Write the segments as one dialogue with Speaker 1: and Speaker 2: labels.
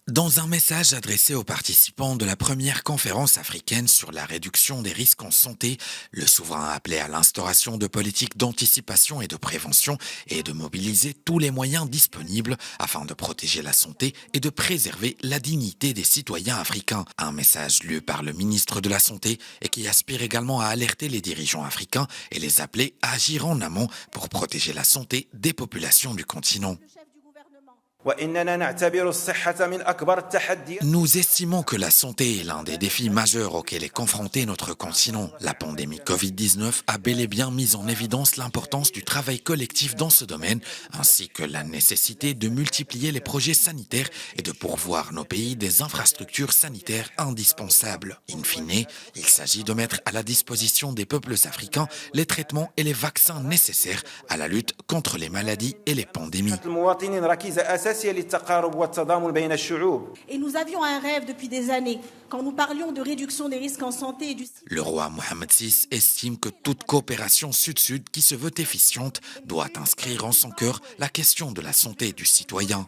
Speaker 1: Dans un message adressé aux participants de la première conférence africaine sur la réduction des risques en santé, le souverain a appelé à l'instauration de politiques d'anticipation et de prévention et de mobiliser tous les moyens disponibles afin de protéger la santé et de préserver la dignité des citoyens africains. Un message lu par le ministre de la Santé et qui aspire également à alerter les dirigeants africains et les appeler à agir en amont pour protéger la santé des populations du continent. Nous estimons que la santé est l'un des défis majeurs auxquels est confronté notre continent. La pandémie Covid-19 a bel et bien mis en évidence l'importance du travail collectif dans ce domaine, ainsi que la nécessité de multiplier les projets sanitaires et de pourvoir nos pays des infrastructures sanitaires indispensables. In fine, il s'agit de mettre à la disposition des peuples africains les traitements et les vaccins nécessaires à la lutte contre les maladies et les pandémies.
Speaker 2: Et nous avions un rêve depuis des années, quand nous parlions de réduction des risques en santé et du...
Speaker 1: Le roi Mohamed VI estime que toute coopération sud-sud qui se veut efficiente doit inscrire en son cœur la question de la santé du citoyen.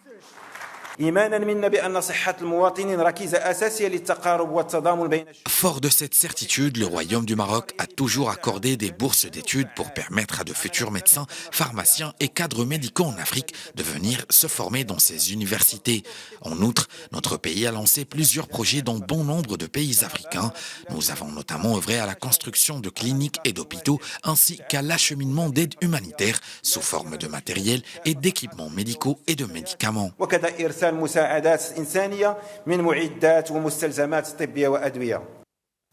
Speaker 1: Fort de cette certitude, le Royaume du Maroc a toujours accordé des bourses d'études pour permettre à de futurs médecins, pharmaciens et cadres médicaux en Afrique de venir se former dans ces universités. En outre, notre pays a lancé plusieurs projets dans bon nombre de pays africains. Nous avons notamment œuvré à la construction de cliniques et d'hôpitaux ainsi qu'à l'acheminement d'aide humanitaire sous forme de matériel et d'équipements médicaux et de médicaments.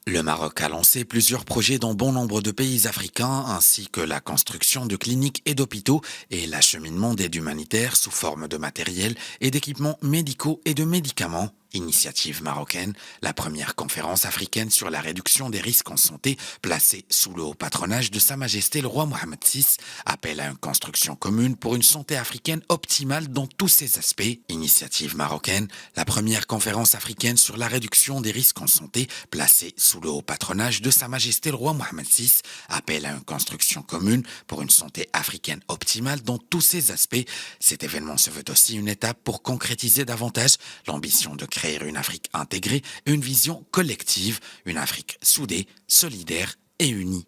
Speaker 1: Le Maroc a lancé plusieurs projets dans bon nombre de pays africains, ainsi que la construction de cliniques et d'hôpitaux et l'acheminement d'aide humanitaire sous forme de matériel et d'équipements médicaux et de médicaments. Initiative marocaine, la première conférence africaine sur la réduction des risques en santé, placée sous le haut patronage de Sa Majesté le roi Mohamed VI, appelle à une construction commune pour une santé africaine optimale dans tous ses aspects. Initiative marocaine, la première conférence africaine sur la réduction des risques en santé, placée sous le haut patronage de Sa Majesté le roi Mohamed VI, appelle à une construction commune pour une santé africaine optimale dans tous ses aspects. Cet événement se veut aussi une étape pour concrétiser davantage l'ambition de créer une Afrique intégrée, une vision collective, une Afrique soudée, solidaire et unie.